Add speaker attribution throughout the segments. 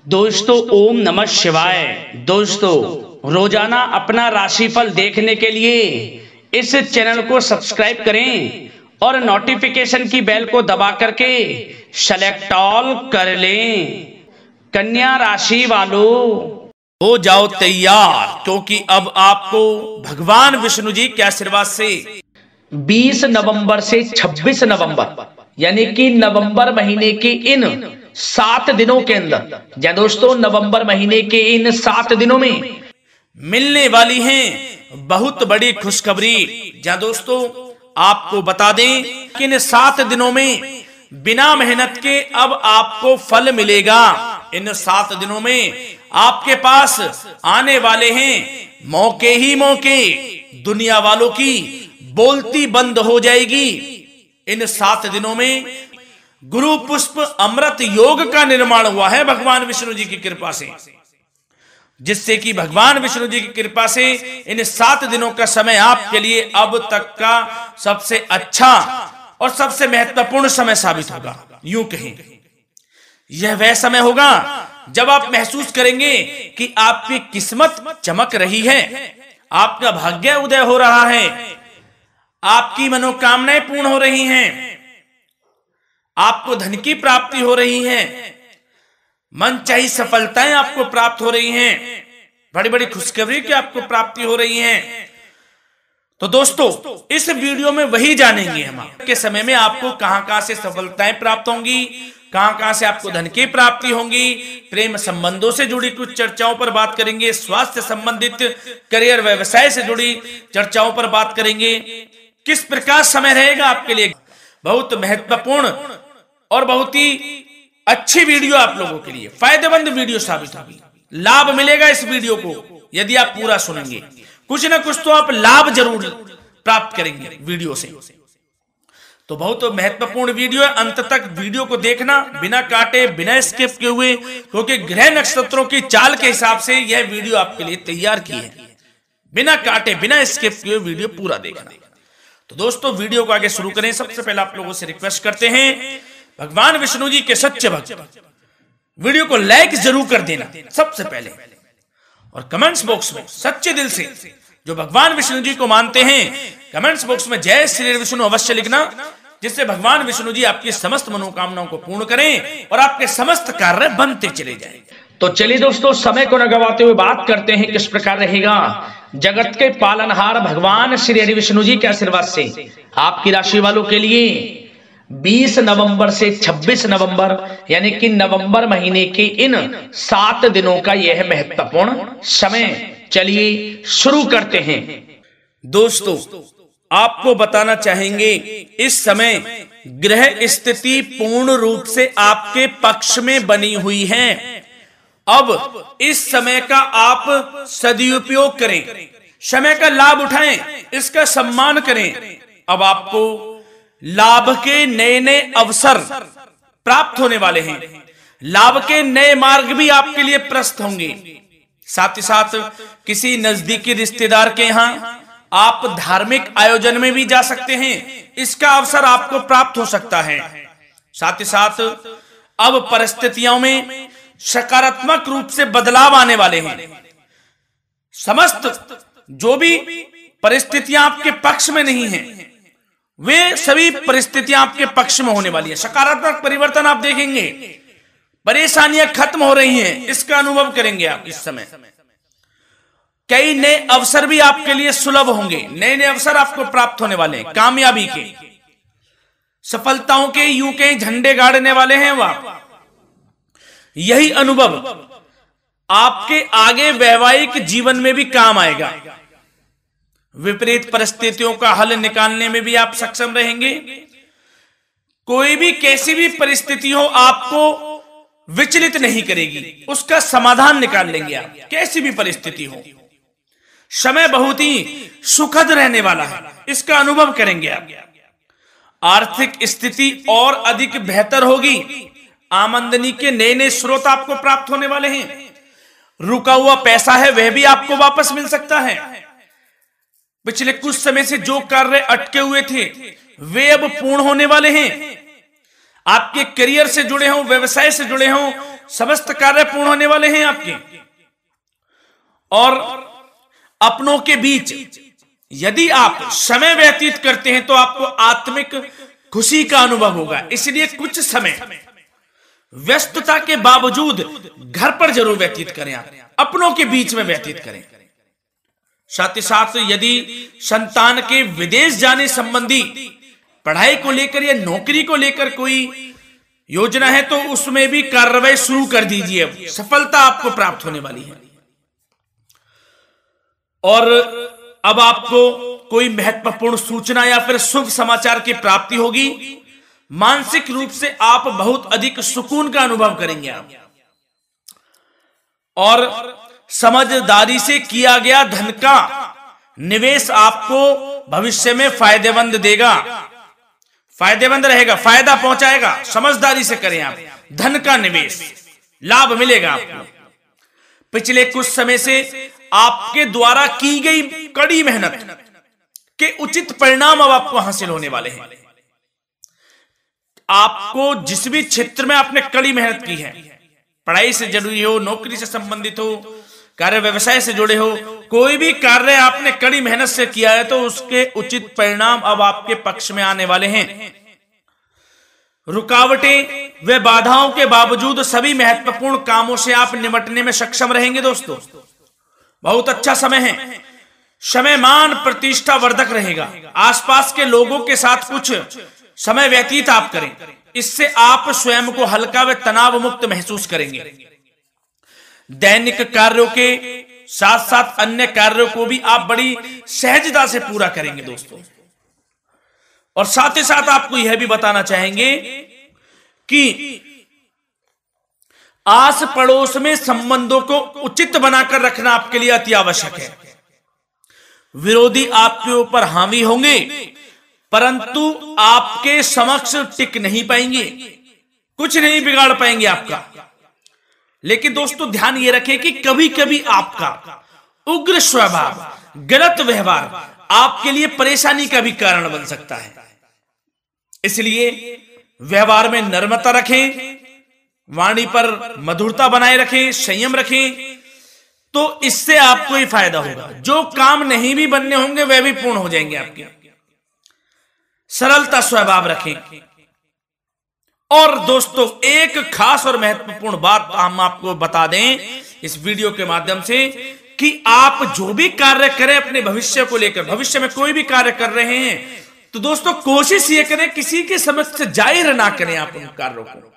Speaker 1: दोस्तों ओम नमः शिवाय। दोस्तों रोजाना अपना राशिफल देखने के लिए इस चैनल को सब्सक्राइब करें और नोटिफिकेशन की बेल को दबा करके सेलेक्ट ऑल कर लें। कन्या राशि वालों
Speaker 2: हो जाओ तैयार, क्योंकि अब आपको भगवान विष्णु जी के आशीर्वाद से
Speaker 1: 20 नवंबर से 26 नवंबर यानी कि नवंबर महीने के इन 7 दिनों के अंदर, या दोस्तों नवंबर महीने के इन 7 दिनों में
Speaker 2: मिलने वाली हैं बहुत बड़ी खुशखबरी। जहां दोस्तों आपको बता दें कि इन 7 दिनों में बिना मेहनत के अब आपको फल मिलेगा। इन 7 दिनों में आपके पास आने वाले हैं मौके ही मौके। दुनिया वालों की बोलती बंद हो जाएगी। इन 7 दिनों में गुरु पुष्प अमृत योग का निर्माण हुआ है भगवान विष्णु जी की कृपा से, जिससे कि भगवान विष्णु जी की कृपा से इन 7 दिनों का समय आपके लिए अब तक का सबसे अच्छा और सबसे महत्वपूर्ण समय साबित होगा। यूं कहें यह वह समय होगा जब आप महसूस करेंगे कि आपकी किस्मत चमक रही है, आपका भाग्य उदय हो रहा है, आपकी मनोकामनाएं पूर्ण हो रही हैं, आपको धन की प्राप्ति हो रही है, मनचाही सफलताएं आपको प्राप्त हो रही हैं, बड़ी बड़ी खुशखबरी की आपको प्राप्ति हो रही है। तो दोस्तों इस वीडियो में वही जानेंगे हम के समय में आपको कहां से सफलताएं प्राप्त होंगी, कहां से आपको धन की प्राप्ति होंगी, प्रेम संबंधों से जुड़ी कुछ चर्चाओं पर बात करेंगे, स्वास्थ्य संबंधित करियर व्यवसाय से जुड़ी चर्चाओं पर बात करेंगे। किस प्रकार समय रहेगा आपके लिए, बहुत महत्वपूर्ण और बहुत ही अच्छी वीडियो आप लोगों के लिए फायदेमंद वीडियो साबित होगी। लाभ मिलेगा इस वीडियो को यदि आप पूरा सुनेंगे, कुछ ना कुछ तो आप लाभ जरूर प्राप्त करेंगे वीडियो से। तो बहुत महत्वपूर्ण वीडियो है, अंत तक वीडियो को देखना बिना काटे बिना स्किप किए हुए, क्योंकि ग्रह नक्षत्रों की चाल के हिसाब से यह वीडियो आपके लिए तैयार की है। बिना काटे बिना स्किप किए वीडियो पूरा देखना। तो दोस्तों वीडियो को आगे शुरू करें। सबसे पहले आप लोगों से रिक्वेस्ट करते हैं, भगवान विष्णु जी के सच्चे भक्त वीडियो को लाइक जरूर कर देना सबसे पहले, और कमेंट्स बॉक्स में सच्चे दिल से जो भगवान विष्णु जी को मानते हैं कमेंट्स बॉक्स में जय श्री विष्णु अवश्य लिखना, जिससे भगवान विष्णु जी आपकी समस्त मनोकामनाओं को पूर्ण करें और आपके समस्त कार्य बनते चले जाएं।
Speaker 1: तो चलिए दोस्तों समय को न गवाते हुए बात करते हैं किस प्रकार रहेगा जगत के पालनहार भगवान श्री हरि विष्णु जी के आशीर्वाद से आपकी राशि वालों के लिए 20 नवंबर से 26 नवंबर यानी कि नवंबर महीने के इन 7 दिनों का यह महत्वपूर्ण समय। चलिए शुरू करते हैं।
Speaker 2: दोस्तों आपको बताना चाहेंगे इस समय ग्रह स्थिति पूर्ण रूप से आपके पक्ष में बनी हुई है। अब इस समय का आप सदुपयोग करें, समय का लाभ उठाएं, इसका सम्मान करें। अब आपको लाभ के नए नए अवसर प्राप्त होने वाले हैं, लाभ के नए मार्ग भी आपके लिए प्रशस्त होंगे। साथ ही साथ किसी नजदीकी रिश्तेदार के यहां आप धार्मिक आयोजन में भी जा सकते हैं, इसका अवसर आपको प्राप्त हो सकता है। साथ ही साथ अब परिस्थितियों में सकारात्मक रूप से बदलाव आने वाले हैं। समस्त जो भी परिस्थितियां आपके पक्ष में नहीं हैं, वे सभी परिस्थितियां आपके पक्ष में होने वाली है। सकारात्मक परिवर्तन आप देखेंगे, परेशानियां खत्म हो रही हैं, इसका अनुभव करेंगे आप इस समय। कई नए अवसर भी आपके लिए सुलभ होंगे, नए नए अवसर आपको प्राप्त होने वाले हैं, कामयाबी के, सफलताओं के यूं के झंडे गाड़ने वाले हैं वह। यही अनुभव आपके आगे वैवाहिक जीवन में भी काम आएगा। विपरीत परिस्थितियों का हल निकालने में भी आप सक्षम रहेंगे। कोई भी कैसी भी परिस्थिति हो आपको विचलित नहीं करेगी, उसका समाधान निकाल लेंगे आप, कैसी भी परिस्थिति हो। समय बहुत ही सुखद रहने वाला है, इसका अनुभव करेंगे आप। आर्थिक स्थिति और अधिक बेहतर होगी, आमदनी के नए नए स्रोत आपको प्राप्त होने वाले हैं। रुका हुआ पैसा है वह भी आपको वापस मिल सकता है। पिछले कुछ समय से जो कार्य अटके हुए थे वे अब पूर्ण होने वाले हैं। आपके करियर से जुड़े हों, व्यवसाय से जुड़े हों, समस्त कार्य पूर्ण होने वाले हैं आपके। और अपनों के बीच यदि आप समय व्यतीत करते हैं तो आपको आत्मिक खुशी का अनुभव होगा। इसलिए कुछ समय व्यस्तता के बावजूद घर पर जरूर व्यतीत करें, आप अपनों के बीच में व्यतीत करें। साथ ही साथ यदि संतान के विदेश जाने संबंधी पढ़ाई को लेकर या नौकरी को लेकर कोई योजना है तो उसमें भी कार्रवाई शुरू कर दीजिए, सफलता आपको प्राप्त होने वाली है। और अब आपको कोई महत्वपूर्ण सूचना या फिर शुभ समाचार की प्राप्ति होगी। मानसिक रूप से आप बहुत अधिक सुकून का अनुभव करेंगे आप। और समझदारी से किया गया धन का निवेश आपको भविष्य में फायदेमंद देगा, फायदेमंद रहेगा, फायदा पहुंचाएगा। समझदारी से करें आप, धन का निवेश लाभ मिलेगा आपको। पिछले कुछ समय से आपके द्वारा की गई कड़ी मेहनत के उचित परिणाम अब आपको हासिल होने वाले हैं। आपको जिस भी क्षेत्र में आपने कड़ी मेहनत की है, पढ़ाई से जुड़ी हो, नौकरी से संबंधित हो, कार्य व्यवसाय से जुड़े हो, कोई भी कार्य आपने कड़ी मेहनत से किया है तो उसके उचित परिणाम अब आपके पक्ष में आने वाले हैं। रुकावटें व बाधाओं के बावजूद सभी महत्वपूर्ण कामों से आप निपटने में सक्षम रहेंगे। दोस्तों बहुत अच्छा समय है, समय मान प्रतिष्ठा वर्धक रहेगा। आसपास के लोगों के साथ कुछ समय व्यतीत आप करें, इससे आप स्वयं को हल्का व तनाव मुक्त महसूस करेंगे। दैनिक कार्यों के साथ साथ अन्य कार्यों को भी आप बड़ी सहजता से पूरा करेंगे दोस्तों। और साथ ही साथ आपको यह भी बताना चाहेंगे कि आस पड़ोस में संबंधों को उचित बनाकर रखना आपके लिए अति आवश्यक है। विरोधी आपके ऊपर हावी होंगे परंतु आपके समक्ष टिक नहीं पाएंगे, कुछ नहीं बिगाड़ पाएंगे आपका। लेकिन दोस्तों ध्यान ये रखें कि कभी कभी आपका उग्र स्वभाव, गलत व्यवहार आपके लिए परेशानी का भी कारण बन सकता है। इसलिए व्यवहार में नम्रता रखें, वाणी पर मधुरता बनाए रखें, संयम रखें, तो इससे आपको ही फायदा होगा। जो काम नहीं भी बनने होंगे वह भी पूर्ण हो जाएंगे आपके। सरलता स्वभाव रखें। और दोस्तों एक खास और महत्वपूर्ण बात हम आपको बता दें इस वीडियो के माध्यम से कि आप जो भी कार्य करें अपने भविष्य को लेकर, भविष्य में कोई भी कार्य कर रहे हैं तो दोस्तों कोशिश ये करें किसी के समक्ष जाहिर ना करें आप उन कार्यों को।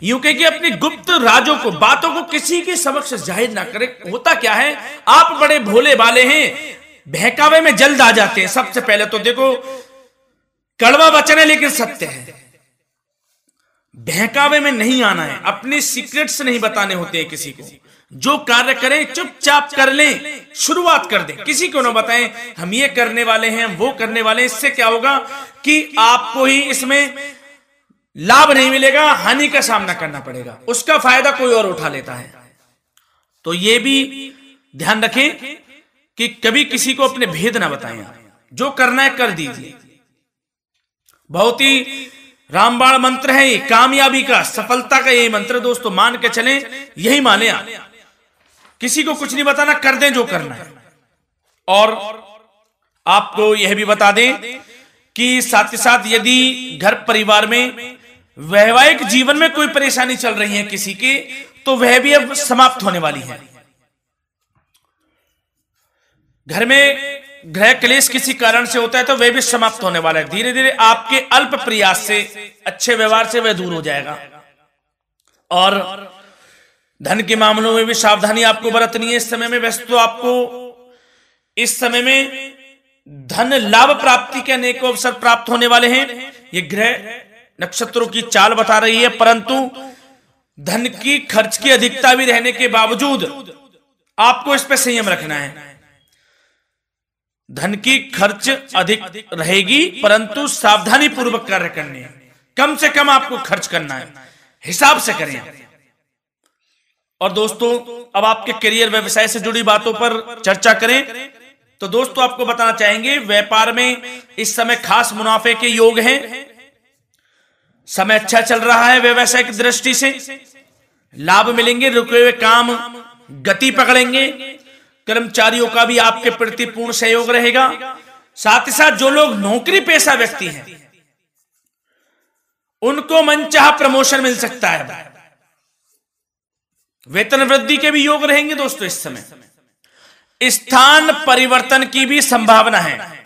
Speaker 2: यूं कह कि अपनी गुप्त राजों को, बातों को किसी के समक्ष जाहिर ना करें। होता क्या है, आप बड़े भोले भाले हैं, बहकावे में जल्द आ जाते हैं। सबसे पहले तो देखो कड़वा वचन है लेकिन सत्य है, बहकावे में नहीं आना है, अपने सीक्रेट्स नहीं बताने होते हैं किसी को। जो कार्य करें चुपचाप कर लें, शुरुआत कर दें, किसी को ना बताएं हम ये करने वाले हैं, हम वो करने वाले हैं। इससे क्या होगा कि आपको ही इसमें लाभ नहीं मिलेगा, हानि का सामना करना पड़ेगा, उसका फायदा कोई और उठा लेता है। तो ये भी ध्यान रखें कि कभी किसी को अपने भेद ना बताएं, जो करना है कर दीजिए। बहुत ही रामबाण मंत्र है ये, कामयाबी का, सफलता का यही मंत्र दोस्तों, मान के चलें, यही माने आप। किसी को कुछ नहीं बताना, कर दें जो करना है। और आपको यह भी बता दें कि साथ ही साथ यदि घर परिवार में वैवाहिक जीवन में कोई परेशानी चल रही है किसी के, तो वह भी अब समाप्त होने वाली है। घर में गृह क्लेश किसी कारण से होता है तो वह भी समाप्त होने वाला है। धीरे धीरे आपके अल्प प्रयास से, अच्छे व्यवहार से वह दूर हो जाएगा। और धन के मामलों में भी सावधानी आपको बरतनी है इस समय में। वैसे तो आपको इस समय में धन लाभ प्राप्ति के अनेक अवसर प्राप्त होने वाले हैं, ये ग्रह नक्षत्रों की चाल बता रही है। परंतु धन की खर्च की अधिकता भी रहने के बावजूद आपको इस पर संयम रखना है। धन की खर्च अधिक रहेगी परंतु सावधानी पूर्वक कार्य करने हैं, कम से कम आपको खर्च करना है, हिसाब से करें। और दोस्तों अब आपके करियर व्यवसाय से जुड़ी बातों पर चर्चा करें तो दोस्तों आपको बताना चाहेंगे व्यापार में इस समय खास मुनाफे के योग हैं। समय अच्छा चल रहा है व्यवसाय की दृष्टि से। लाभ मिलेंगे, रुके हुए काम गति पकड़ेंगे, कर्मचारियों का भी आपके प्रति पूर्ण सहयोग रहेगा। साथ ही साथ जो लोग नौकरी पेशा व्यक्ति हैं उनको मनचाहा प्रमोशन मिल सकता है। वेतन वृद्धि के भी योग रहेंगे दोस्तों। इस समय स्थान परिवर्तन की भी संभावना है।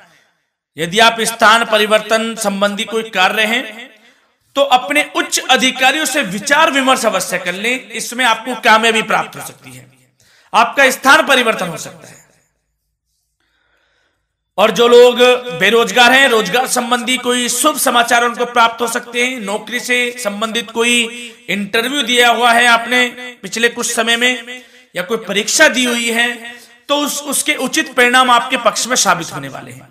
Speaker 2: यदि आप स्थान परिवर्तन संबंधी कोई कार्य हैं तो अपने उच्च अधिकारियों से विचार विमर्श अवश्य कर लें। इसमें आपको कामयाबी प्राप्त हो सकती है, आपका स्थान परिवर्तन हो सकता है। और जो लोग बेरोजगार हैं, रोजगार संबंधी कोई शुभ समाचार उनको प्राप्त हो सकते हैं। नौकरी से संबंधित कोई इंटरव्यू दिया हुआ है आपने पिछले कुछ समय में, या कोई परीक्षा दी हुई है, तो उसके उचित परिणाम आपके पक्ष में साबित होने वाले हैं।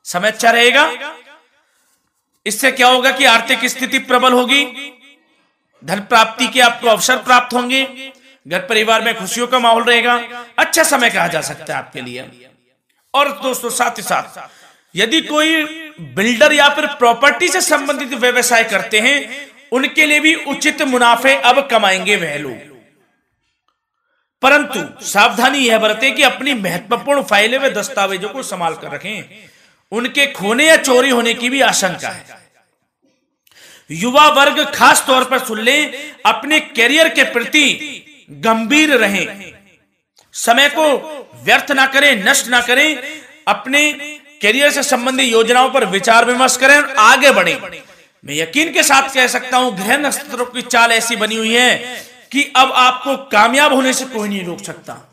Speaker 2: समय अच्छा रहेगा। इससे क्या होगा कि आर्थिक स्थिति प्रबल होगी, धन प्राप्ति के आपको अवसर प्राप्त होंगे, घर परिवार में खुशियों का माहौल रहेगा। अच्छा समय कहा जा सकता है आपके लिए। और दोस्तों साथ ही साथ यदि कोई बिल्डर या फिर प्रॉपर्टी से संबंधित व्यवसाय करते हैं उनके लिए भी उचित मुनाफे अब कमाएंगे वह लोग। परंतु सावधानी यह बरतें कि अपनी महत्वपूर्ण फाइलें व दस्तावेजों को संभाल कर रखें, उनके खोने या चोरी होने की भी आशंका है। युवा वर्ग खास तौर पर सुन लें, अपने करियर के प्रति गंभीर रहें, समय को व्यर्थ ना करें, नष्ट ना करें, अपने करियर से संबंधित योजनाओं पर विचार विमर्श करें और आगे बढ़ें। मैं यकीन के साथ कह सकता हूं ग्रह नक्षत्रों की चाल ऐसी बनी हुई है कि अब आपको कामयाब होने से कोई नहीं रोक सकता।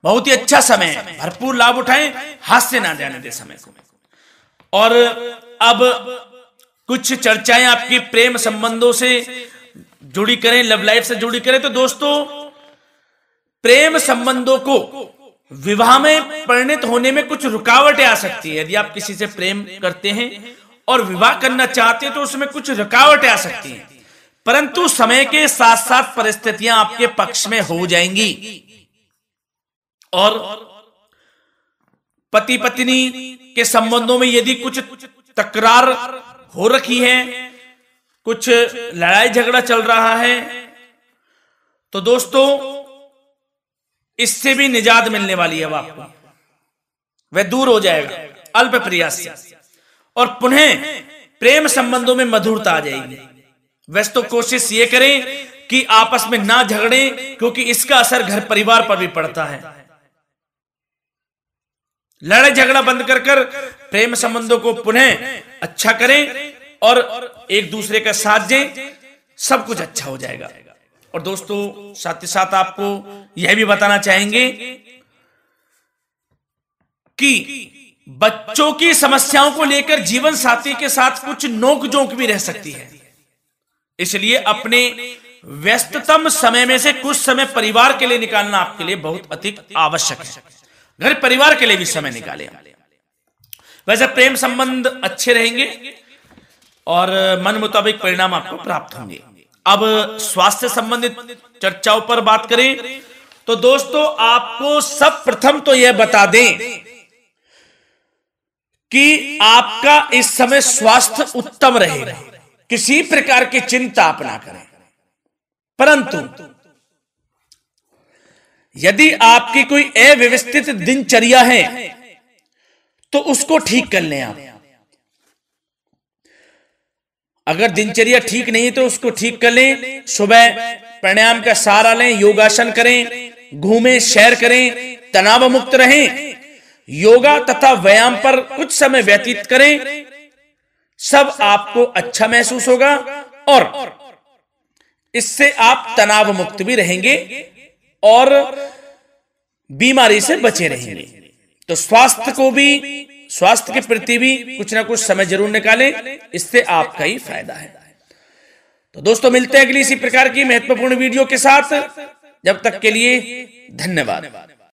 Speaker 2: बहुत ही अच्छा समय है, भरपूर लाभ उठाएं, हाथ से ना जाने दे समय को। और अब कुछ चर्चाएं आपकी प्रेम संबंधों से जुड़ी करें, लव लाइफ से जुड़ी करें। तो दोस्तों प्रेम संबंधों को विवाह में परिणत होने में कुछ रुकावटें आ सकती है। यदि आप किसी से प्रेम करते हैं और विवाह करना चाहते हैं तो उसमें कुछ रुकावटें आ सकती हैं, परंतु समय के साथ साथ परिस्थितियां आपके पक्ष में हो जाएंगी। और पति पत्नी के संबंधों में यदि कुछ तकरार हो रखी है, कुछ लड़ाई झगड़ा चल रहा है, तो दोस्तों इससे भी निजात मिलने वाली है। अब आपको वह दूर हो जाएगा अल्प प्रयास से, और पुनः प्रेम संबंधों में मधुरता आ जाएगी। वैसे तो कोशिश ये करें कि आपस में ना झगड़ें, क्योंकि इसका असर घर परिवार पर भी पड़ता है। लड़ाई झगड़ा बंद कर प्रेम संबंधों को पुनः अच्छा करें और एक दूसरे का साथ दें, सब कुछ अच्छा हो जाएगा। और दोस्तों साथ ही साथ आपको यह भी बताना चाहेंगे कि बच्चों की समस्याओं को लेकर जीवन साथी के साथ कुछ नोक-झोंक भी रह सकती है। इसलिए अपने व्यस्ततम समय में से कुछ समय परिवार के लिए निकालना आपके लिए बहुत अधिक आवश्यक है। घर परिवार के लिए भी समय निकालें। वैसे प्रेम संबंध अच्छे रहेंगे और मन मुताबिक परिणाम आपको प्राप्त होंगे। अब स्वास्थ्य संबंधित चर्चाओं पर बात करें तो दोस्तों आपको सब प्रथम तो यह बता दें कि आपका इस समय स्वास्थ्य उत्तम रहेगा, किसी प्रकार की चिंता आप ना करें। परंतु यदि आपकी कोई अव्यवस्थित दिनचर्या है तो उसको ठीक कर लें आप। अगर दिनचर्या ठीक नहीं तो उसको ठीक कर लें। सुबह प्राणायाम का सहारा लें, योगासन करें, घूमें, सैर करें, तनाव मुक्त रहें, योगा तथा व्यायाम पर कुछ समय व्यतीत करें। सब आपको अच्छा महसूस होगा और इससे आप तनाव मुक्त भी रहेंगे और बीमारी से बचे रहेंगे। तो स्वास्थ्य के प्रति भी कुछ ना कुछ समय जरूर निकालें, इससे आपका ही फायदा है। तो दोस्तों मिलते हैं अगली इसी प्रकार की महत्वपूर्ण वीडियो के साथ। जब तक के लिए धन्यवाद।